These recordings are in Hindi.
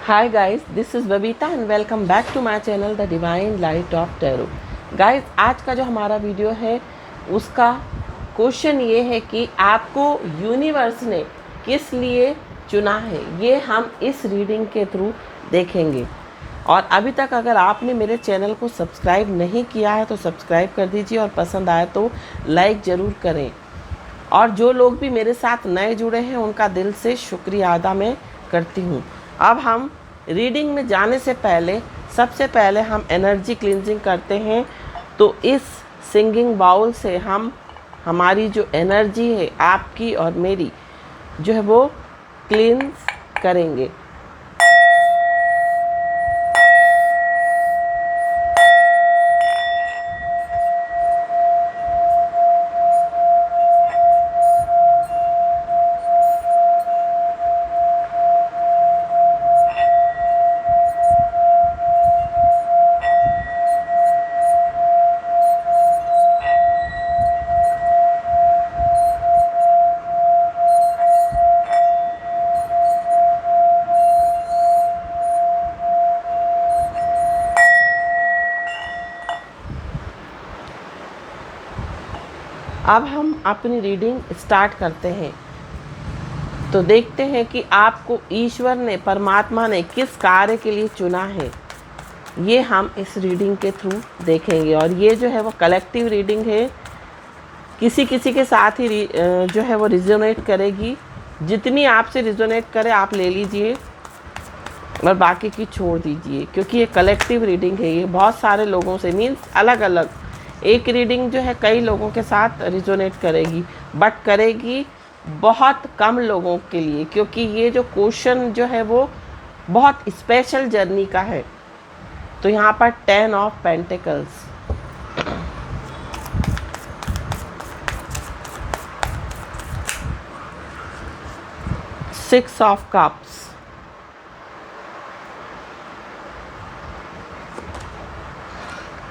Hi guys, this is Babita and welcome back to my channel The Divine Light of Tarot. Guys, आज का जो हमारा वीडियो है उसका क्वेश्चन ये है कि आपको यूनिवर्स ने किस लिए चुना है, ये हम इस रीडिंग के थ्रू देखेंगे। और अभी तक अगर आपने मेरे चैनल को सब्सक्राइब नहीं किया है तो सब्सक्राइब कर दीजिए और पसंद आए तो लाइक ज़रूर करें। और जो लोग भी मेरे साथ नए जुड़े हैं उनका दिल से शुक्रिया अदा मैं करती हूँ। अब हम रीडिंग में जाने से पहले सबसे पहले हम एनर्जी क्लींजिंग करते हैं। तो इस सिंगिंग बाउल से हम हमारी जो एनर्जी है आपकी और मेरी जो है वो क्लींस करेंगे। अब हम अपनी रीडिंग स्टार्ट करते हैं। तो देखते हैं कि आपको ईश्वर ने, परमात्मा ने किस कार्य के लिए चुना है, ये हम इस रीडिंग के थ्रू देखेंगे। और ये जो है वो कलेक्टिव रीडिंग है, किसी किसी के साथ ही जो है वो रिजोनेट करेगी। जितनी आपसे रिजोनेट करे आप ले लीजिए और बाकी की छोड़ दीजिए, क्योंकि ये कलेक्टिव रीडिंग है। ये बहुत सारे लोगों से, मीन्स अलग अलग, एक रीडिंग जो है कई लोगों के साथ रिजोनेट करेगी, बट करेगी बहुत कम लोगों के लिए, क्योंकि ये जो क्वेश्चन जो है वो बहुत स्पेशल जर्नी का है। तो यहाँ पर 10 of pentacles, six of cups,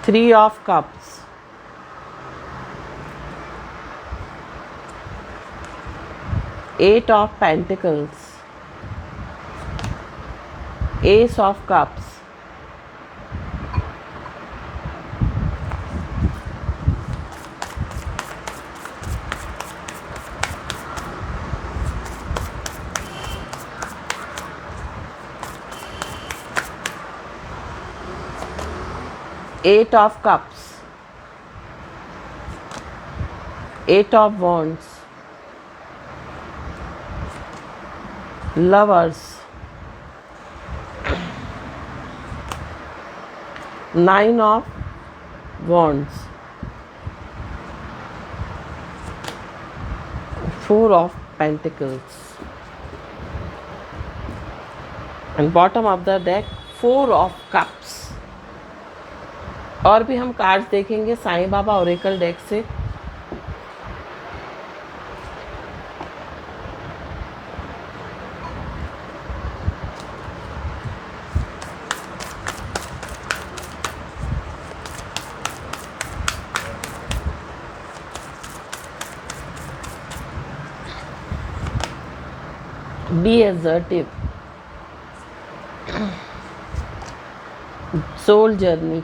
three of cups, eight of pentacles, ace of cups, eight of cups, eight of wands, lovers, nine of wands, four of pentacles, and bottom of the deck four of cups। और भी हम कार्ड्स देखेंगे साईं बाबा ओरेकल डेक से। Be assertive, soul journey,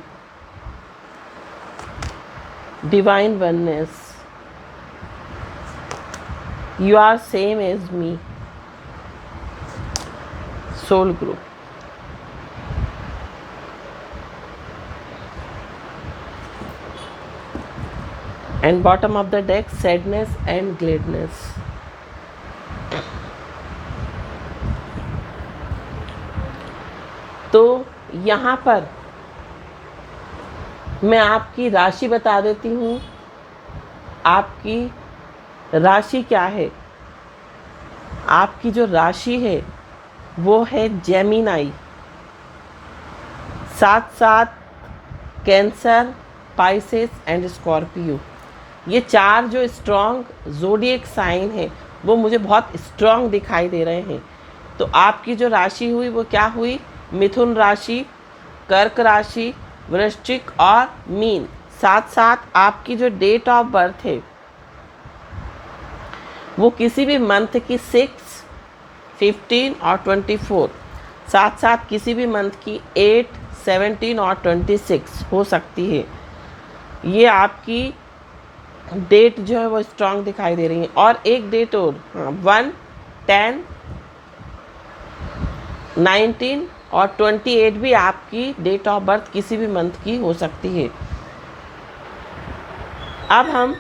divine oneness, you are same as me, soul group, and bottom of the deck sadness and gladness। तो यहाँ पर मैं आपकी राशि बता देती हूँ। आपकी राशि क्या है? आपकी जो राशि है वो है जेमिनाई, साथ साथ कैंसर, पाइसेस एंड स्कॉर्पियो। ये चार जो स्ट्रॉन्ग ज़ोडिएक साइन है वो मुझे बहुत स्ट्रॉन्ग दिखाई दे रहे हैं। तो आपकी जो राशि हुई वो क्या हुई? मिथुन राशि, कर्क राशि, वृश्चिक और मीन। साथ साथ आपकी जो डेट ऑफ बर्थ है वो किसी भी मंथ की 6, 15 और 24, साथ साथ किसी भी मंथ की 8, 17 और 26 हो सकती है। ये आपकी डेट जो है वो स्ट्रांग दिखाई दे रही है। और एक डेट और, हाँ, 1, 10, 19 और 28 भी आपकी डेट ऑफ बर्थ किसी भी मंथ की हो सकती है। अब हम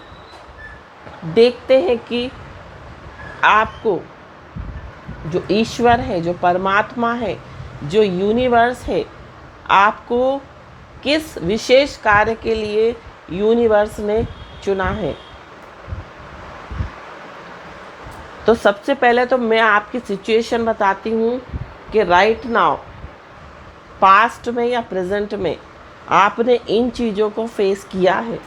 देखते हैं कि आपको जो ईश्वर है, जो परमात्मा है, जो यूनिवर्स है, आपको किस विशेष कार्य के लिए यूनिवर्स ने चुना है। तो सबसे पहले तो मैं आपकी सिचुएशन बताती हूँ कि राइट नाउ, पास्ट में या प्रेजेंट में आपने इन चीज़ों को फेस किया है।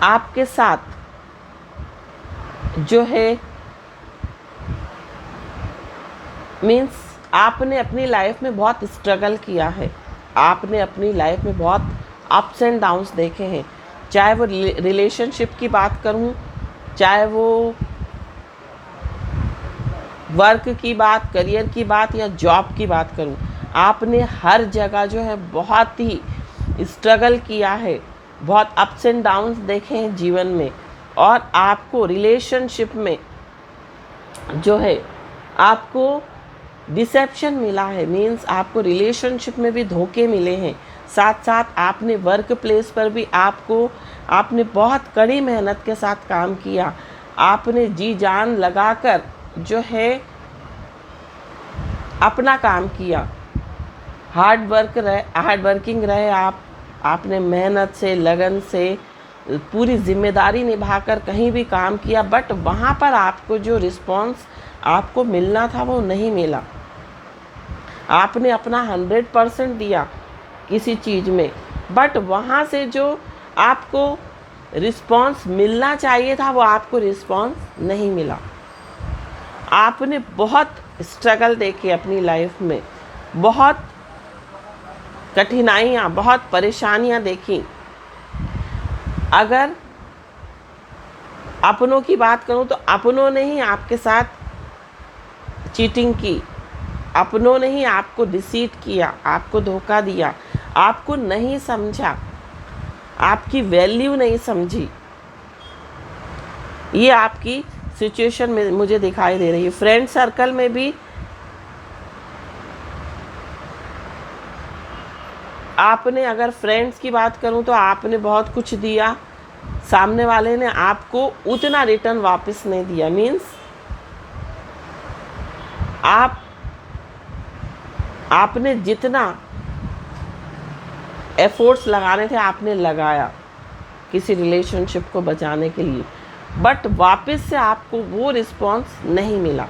आपके साथ जो है मीन्स आपने अपनी लाइफ में बहुत स्ट्रगल किया है। आपने अपनी लाइफ में बहुत अप्स एंड डाउन्स देखे हैं, चाहे वो रिलेशनशिप की बात करूं, चाहे वो वर्क की बात, करियर की बात या जॉब की बात करूं। आपने हर जगह जो है बहुत ही स्ट्रगल किया है, बहुत अप्स एंड डाउन्स देखे हैं जीवन में। और आपको रिलेशनशिप में जो है आपको डिसेप्शन मिला है, मीन्स आपको रिलेशनशिप में भी धोखे मिले हैं। साथ साथ आपने वर्क प्लेस पर भी आपने बहुत कड़ी मेहनत के साथ काम किया। आपने जी जान लगाकर जो है अपना काम किया, हार्ड वर्किंग रहे आप। आपने मेहनत से, लगन से, पूरी जिम्मेदारी निभाकर कहीं भी काम किया, बट वहाँ पर आपको जो रिस्पॉन्स आपको मिलना था वो नहीं मिला। आपने अपना 100% दिया किसी चीज़ में, बट वहाँ से जो आपको रिस्पॉन्स मिलना चाहिए था वो आपको रिस्पॉन्स नहीं मिला। आपने बहुत स्ट्रगल देखे अपनी लाइफ में, बहुत कठिनाइयाँ, बहुत परेशानियाँ देखी। अगर अपनों की बात करूँ तो अपनों ने ही आपके साथ चीटिंग की, अपनों ने ही आपको डिसीट किया, आपको धोखा दिया, आपको नहीं समझा, आपकी वैल्यू नहीं समझी। ये आपकी सिचुएशन में मुझे दिखाई दे रही है। फ्रेंड सर्कल में भी आपने, अगर फ्रेंड्स की बात करूं तो आपने बहुत कुछ दिया, सामने वाले ने आपको उतना रिटर्न वापस नहीं दिया। मीन्स आपने जितना एफर्ट्स लगाने थे आपने लगाया किसी रिलेशनशिप को बचाने के लिए, बट वापस से आपको वो रिस्पॉन्स नहीं मिला।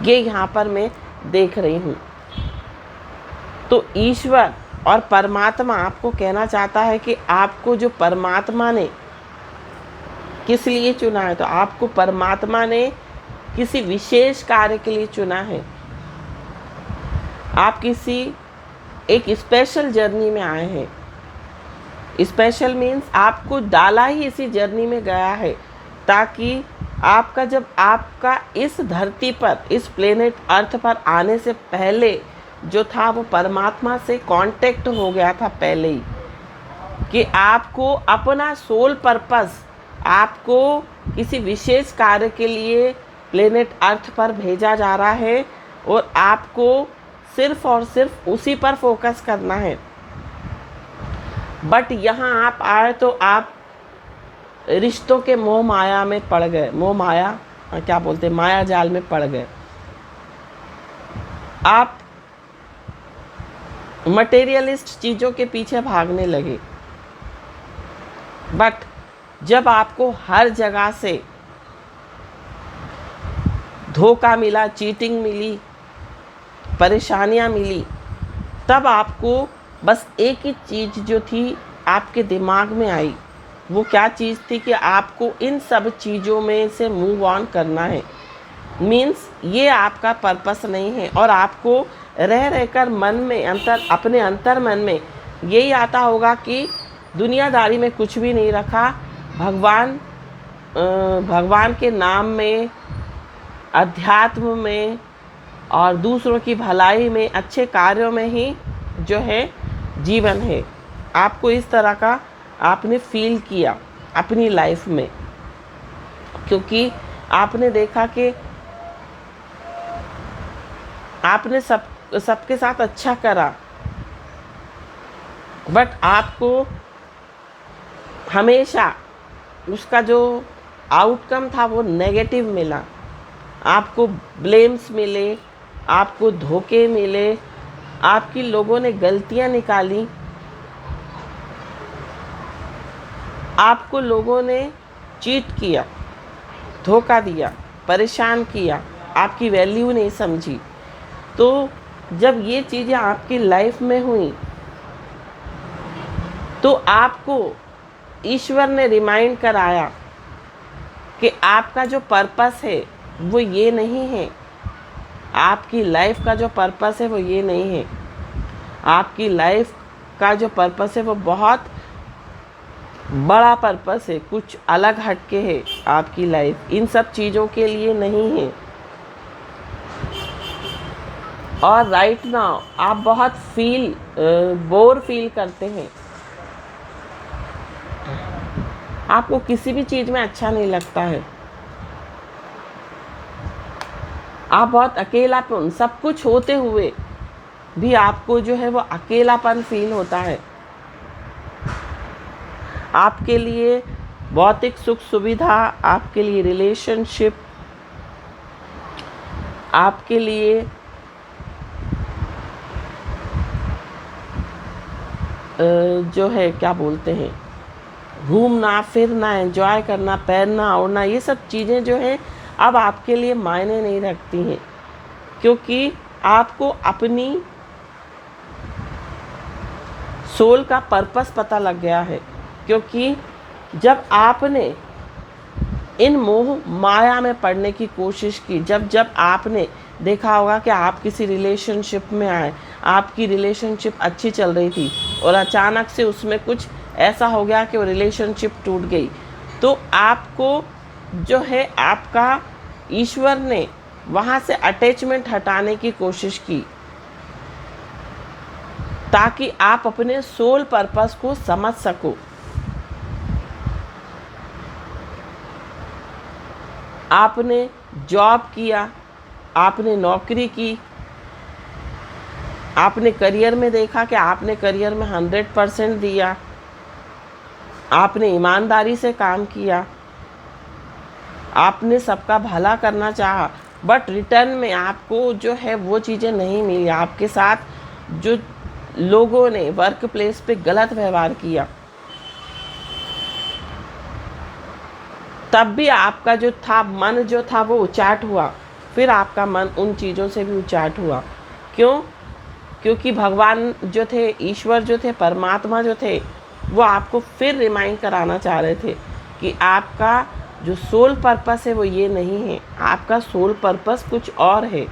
ये यहाँ पर मैं देख रही हूँ। तो ईश्वर और परमात्मा आपको कहना चाहता है कि आपको जो परमात्मा ने किस लिए चुना है, तो आपको परमात्मा ने किसी विशेष कार्य के लिए चुना है। आप किसी एक स्पेशल जर्नी में आए हैं। स्पेशल मीन्स आपको डाला ही इसी जर्नी में गया है, ताकि आपका इस धरती पर, इस प्लेनेट अर्थ पर आने से पहले जो था वो परमात्मा से कांटेक्ट हो गया था पहले ही, कि आपको अपना सोल पर्पस, आपको किसी विशेष कार्य के लिए प्लेनेट अर्थ पर भेजा जा रहा है और आपको सिर्फ और सिर्फ उसी पर फोकस करना है। बट यहाँ आप आए तो आप रिश्तों के मोह माया में पड़ गए, मोह माया क्या बोलते हैं, माया जाल में पड़ गए। आप मटेरियलिस्ट चीज़ों के पीछे भागने लगे। बट जब आपको हर जगह से धोखा मिला, चीटिंग मिली, परेशानियाँ मिली, तब आपको बस एक ही चीज़ जो थी आपके दिमाग में आई, वो क्या चीज़ थी कि आपको इन सब चीज़ों में से मूव ऑन करना है। मीन्स ये आपका पर्पस नहीं है और आपको रह रहकर मन में अपने अंतर मन में यही आता होगा कि दुनियादारी में कुछ भी नहीं रखा, भगवान के नाम में अध्यात्म में और दूसरों की भलाई में, अच्छे कार्यों में ही जो है जीवन है। आपको इस तरह का आपने फील किया अपनी लाइफ में, क्योंकि आपने देखा कि आपने सबके साथ अच्छा करा, बट आपको हमेशा उसका जो आउटकम था वो नेगेटिव मिला। आपको ब्लेम्स मिले, आपको धोखे मिले, आपकी लोगों ने गलतियां निकाली, आपको लोगों ने चीट किया, धोखा दिया, परेशान किया, आपकी वैल्यू नहीं समझी। तो जब ये चीज़ें आपकी लाइफ में हुई तो आपको ईश्वर ने रिमाइंड कराया कि आपका जो पर्पस है वो ये नहीं है। आपकी लाइफ का जो पर्पस है वो ये नहीं है। आपकी लाइफ का जो पर्पस है वो बहुत बड़ा पर्पस है, कुछ अलग हटके है। आपकी लाइफ इन सब चीज़ों के लिए नहीं है। और राइट नाउ आप बहुत बोर फील करते हैं, आपको किसी भी चीज़ में अच्छा नहीं लगता है, आप बहुत अकेलापन, सब कुछ होते हुए भी आपको जो है वो अकेलापन फील होता है। आपके लिए भौतिक सुख सुविधा, आपके लिए रिलेशनशिप, आपके लिए जो है क्या बोलते हैं, घूमना फिरना, एंजॉय करना, पहनना ओढ़ना, ये सब चीज़ें जो हैं अब आपके लिए मायने नहीं रखती हैं, क्योंकि आपको अपनी सोल का पर्पस पता लग गया है। क्योंकि जब आपने इन मोह माया में पड़ने की कोशिश की, जब आपने देखा होगा कि आप किसी रिलेशनशिप में आए, आपकी रिलेशनशिप अच्छी चल रही थी और अचानक से उसमें कुछ ऐसा हो गया कि वो रिलेशनशिप टूट गई, तो आपको जो है आपका ईश्वर ने वहाँ से अटैचमेंट हटाने की कोशिश की, ताकि आप अपने सोल पर्पस को समझ सको। आपने जॉब किया, आपने नौकरी की, आपने करियर में देखा कि आपने करियर में 100% दिया, आपने ईमानदारी से काम किया, आपने सबका भला करना चाहा, बट रिटर्न में आपको जो है वो चीज़ें नहीं मिली। आपके साथ जो लोगों ने वर्क प्लेस पे गलत व्यवहार किया, तब भी आपका जो था मन जो था वो उचाट हुआ। फिर आपका मन उन चीज़ों से भी उचाट हुआ। क्यों? क्योंकि भगवान जो थे, ईश्वर जो थे, परमात्मा जो थे, वो आपको फिर रिमाइंड कराना चाह रहे थे कि आपका जो सोल पर्पस है वो ये नहीं है, आपका सोल पर्पस कुछ और है।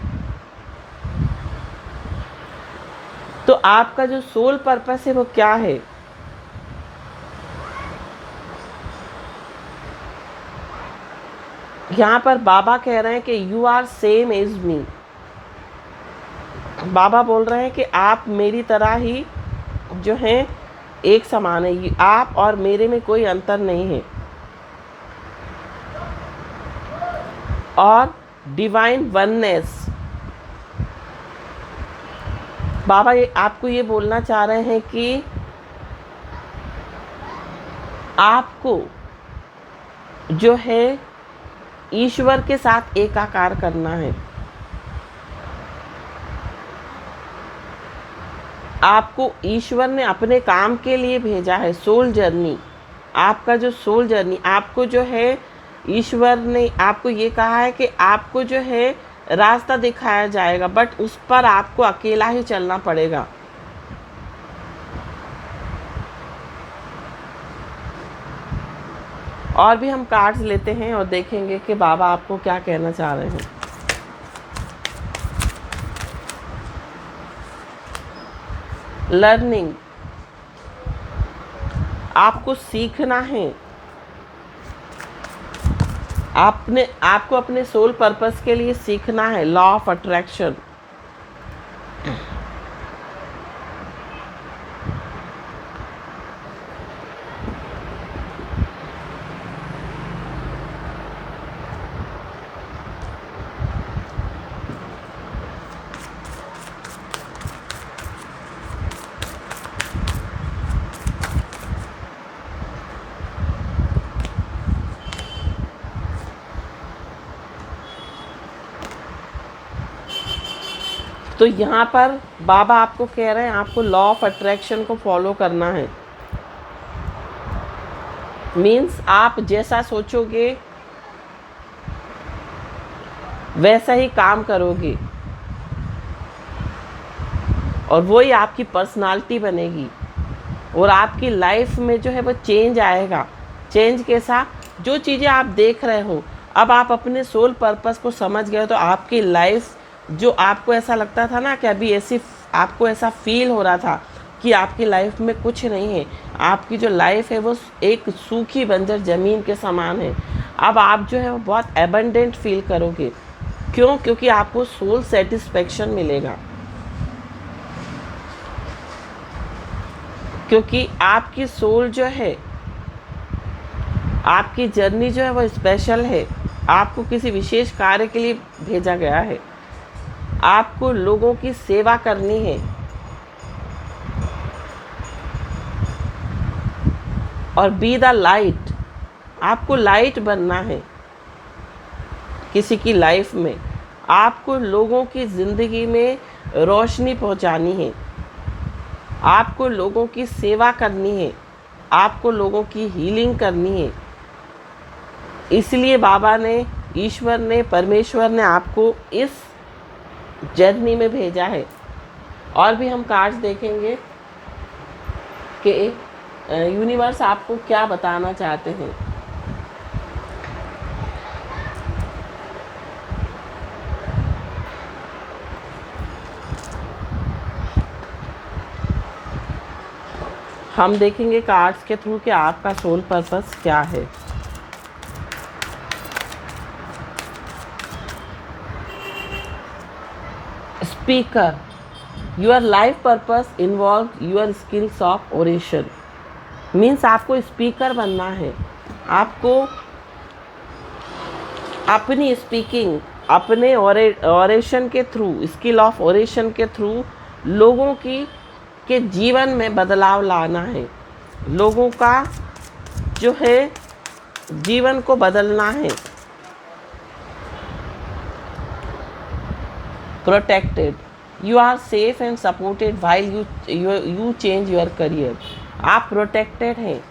तो आपका जो सोल पर्पस है वो क्या है? यहाँ पर बाबा कह रहे हैं कि यू आर सेम एज मी। बाबा बोल रहे हैं कि आप मेरी तरह ही जो हैं एक समान है, आप और मेरे में कोई अंतर नहीं है। और डिवाइन वननेस, बाबा आपको ये बोलना चाह रहे हैं कि आपको जो है ईश्वर के साथ एकाकार करना है। आपको ईश्वर ने अपने काम के लिए भेजा है, सोल जर्नी। आपका जो सोल जर्नी, आपको जो है ईश्वर ने आपको ये कहा है कि आपको जो है रास्ता दिखाया जाएगा, बट उस पर आपको अकेला ही चलना पड़ेगा। और भी हम कार्ड्स लेते हैं और देखेंगे कि बाबा आपको क्या कहना चाह रहे हैं। लर्निंग, आपको सीखना है। आपको अपने सोल पर्पस के लिए सीखना है लॉ ऑफ अट्रैक्शन। तो यहाँ पर बाबा आपको कह रहे हैं आपको लॉ ऑफ अट्रैक्शन को फॉलो करना है। मीन्स आप जैसा सोचोगे वैसा ही काम करोगे और वही आपकी पर्सनालिटी बनेगी और आपकी लाइफ में जो है वो चेंज आएगा। चेंज कैसा? जो चीज़ें आप देख रहे हो, अब आप अपने सोल पर्पस को समझ गए तो आपकी लाइफ, जो आपको ऐसा लगता था ना कि अभी ऐसी आपको ऐसा फील हो रहा था कि आपकी लाइफ में कुछ नहीं है, आपकी जो लाइफ है वो एक सूखी बंजर ज़मीन के समान है, अब आप जो है वो बहुत एबंडेंट फील करोगे। क्यों? क्योंकि आपको सोल सेटिस्फेक्शन मिलेगा, क्योंकि आपकी सोल जो है, आपकी जर्नी जो है वो स्पेशल है। आपको किसी विशेष कार्य के लिए भेजा गया है, आपको लोगों की सेवा करनी है और बी द लाइट, आपको लाइट बनना है किसी की लाइफ में। आपको लोगों की ज़िंदगी में रोशनी पहुंचानी है, आपको लोगों की सेवा करनी है, आपको लोगों की हीलिंग करनी है। इसलिए बाबा ने, ईश्वर ने, परमेश्वर ने आपको इस जर्नी में भेजा है। और भी हम कार्ड्स देखेंगे कि यूनिवर्स आपको क्या बताना चाहते हैं। हम देखेंगे कार्ड्स के थ्रू कि आपका सोल पर्पस क्या है। Speaker, your life purpose involve your skills of oration. Means आपको स्पीकर बनना है, आपको अपनी स्पीकिंग, अपने ओरेशन के थ्रू, स्किल ऑफ ओरेशन के थ्रू लोगों के जीवन में बदलाव लाना है, लोगों का जो है जीवन को बदलना है। Protected, you are safe and supported while you change your career. आप प्रोटेक्टेड हैं,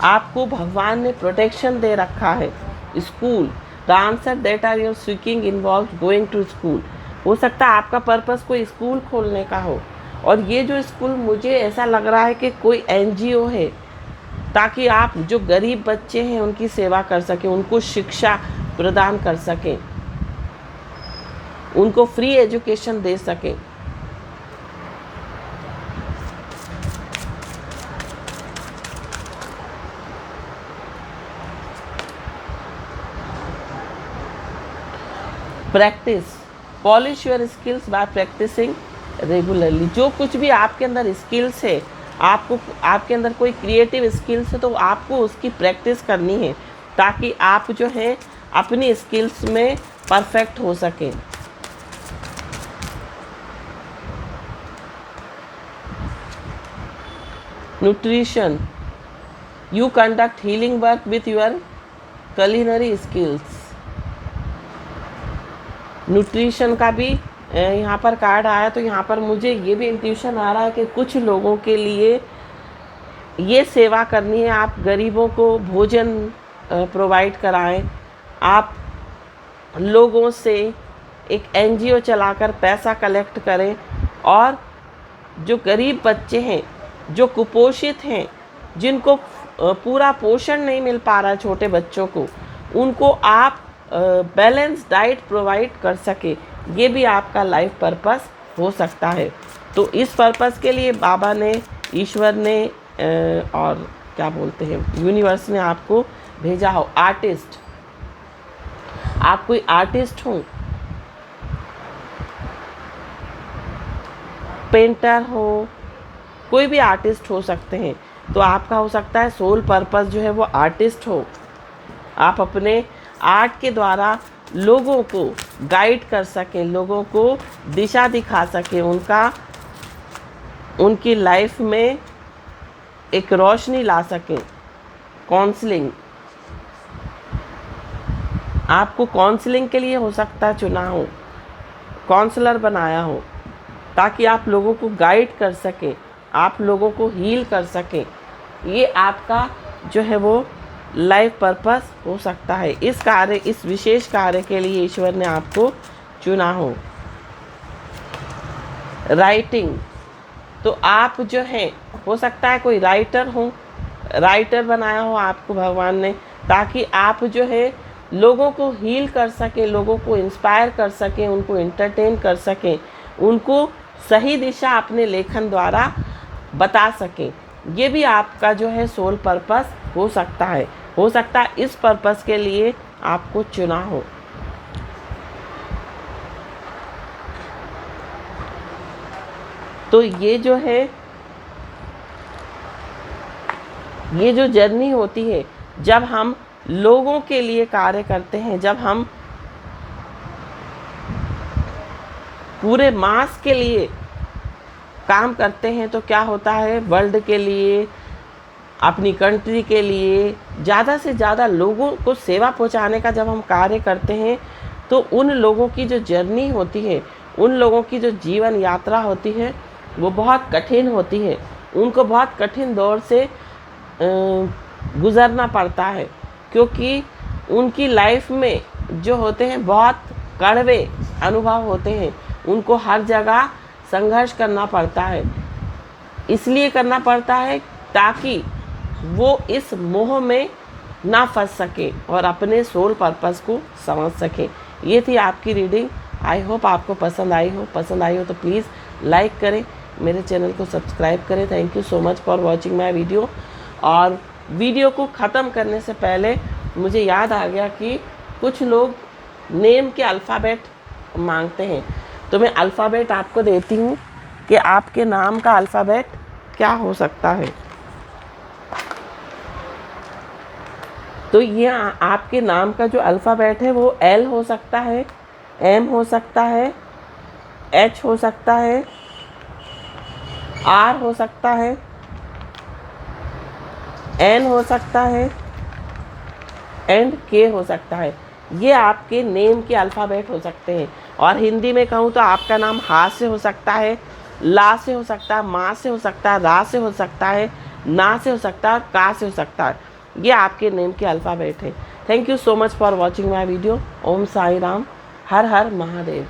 आपको भगवान ने प्रोटेक्शन दे रखा है। School, the answer that are you're seeking involve going to school. हो सकता है आपका पर्पस कोई स्कूल खोलने का हो, और ये जो स्कूल मुझे ऐसा लग रहा है कि कोई एनजीओ है, ताकि आप जो गरीब बच्चे हैं उनकी सेवा कर सकें, उनको शिक्षा प्रदान कर सकें, उनको फ्री एजुकेशन दे सकें। Practice, polish your skills by practising regularly. जो कुछ भी आपके अंदर स्किल्स है, आपके अंदर कोई क्रिएटिव स्किल्स है तो आपको उसकी प्रैक्टिस करनी है, ताकि आप जो है अपनी स्किल्स में परफेक्ट हो सकें। Nutrition, you conduct healing work with your culinary skills. Nutrition का भी यहाँ पर कार्ड आया, तो यहाँ पर मुझे ये भी इंट्यूशन आ रहा है कि कुछ लोगों के लिए ये सेवा करनी है, आप गरीबों को भोजन प्रोवाइड कराएं, आप लोगों से एक एनजीओ चलाकर पैसा कलेक्ट करें, और जो गरीब बच्चे हैं, जो कुपोषित हैं, जिनको पूरा पोषण नहीं मिल पा रहा है, छोटे बच्चों को, उनको आप बैलेंस डाइट प्रोवाइड कर सके। ये भी आपका लाइफ पर्पस हो सकता है। तो इस पर्पस के लिए बाबा ने, ईश्वर ने और क्या बोलते हैं यूनिवर्स ने आपको भेजा हो। आर्टिस्ट, आप कोई आर्टिस्ट हो, पेंटर हो, कोई भी आर्टिस्ट हो सकते हैं। तो आपका हो सकता है सोल पर्पस जो है वो आर्टिस्ट हो। आप अपने आर्ट के द्वारा लोगों को गाइड कर सकें, लोगों को दिशा दिखा सकें, उनकी लाइफ में एक रोशनी ला सकें। काउंसलिंग, आपको काउंसलिंग के लिए हो सकता है चुना हो, काउंसलर बनाया हो, ताकि आप लोगों को गाइड कर सकें, आप लोगों को हील कर सकें। ये आपका जो है वो लाइफ पर्पस हो सकता है। इस विशेष कार्य के लिए ईश्वर ने आपको चुना हो। राइटिंग, तो आप जो है हो सकता है कोई राइटर हो, राइटर बनाया हो आपको भगवान ने, ताकि आप जो है लोगों को हील कर सकें, लोगों को इंस्पायर कर सकें, उनको एंटरटेन कर सकें, उनको सही दिशा अपने लेखन द्वारा बता सकें। ये भी आपका जो है सोल पर्पस हो सकता है। हो सकता है इस पर्पस के लिए आपको चुना हो। तो ये जो है, ये जो जर्नी होती है, जब हम लोगों के लिए कार्य करते हैं, जब हम पूरे मास के लिए काम करते हैं, तो क्या होता है, वर्ल्ड के लिए, अपनी कंट्री के लिए ज़्यादा से ज़्यादा लोगों को सेवा पहुंचाने का जब हम कार्य करते हैं, तो उन लोगों की जो जर्नी होती है, उन लोगों की जो जीवन यात्रा होती है, वो बहुत कठिन होती है। उनको बहुत कठिन दौर से गुज़रना पड़ता है, क्योंकि उनकी लाइफ में जो होते हैं बहुत कड़वे अनुभव होते हैं। उनको हर जगह संघर्ष करना पड़ता है। इसलिए करना पड़ता है ताकि वो इस मोह में ना फंस सके और अपने सोल पर्पस को समझ सके। ये थी आपकी रीडिंग। आई होप आपको पसंद आई हो तो प्लीज़ लाइक करें, मेरे चैनल को सब्सक्राइब करें। Thank you so much for watching my video. और वीडियो को ख़त्म करने से पहले मुझे याद आ गया कि कुछ लोग नेम के अल्फ़ाबेट मांगते हैं, तो मैं अल्फ़ाबेट आपको देती हूँ कि आपके नाम का अल्फ़ाबेट क्या हो सकता है। तो ये आपके नाम का जो अल्फ़ाबेट है वो एल हो सकता है, एम हो सकता है, एच हो सकता है, आर हो सकता है, एन हो सकता है एंड के हो सकता है। ये आपके नेम के अल्फ़ाबेट हो सकते हैं। और हिंदी में कहूँ तो आपका नाम हा से हो सकता है, ला से हो सकता है, मा से हो सकता है, रा से हो सकता है, ना से हो सकता है, का से हो सकता है। ये आपके नेम के अल्फ़ाबेट है। Thank you so much for watching my video. Om Sai Ram, Har Har Mahadev.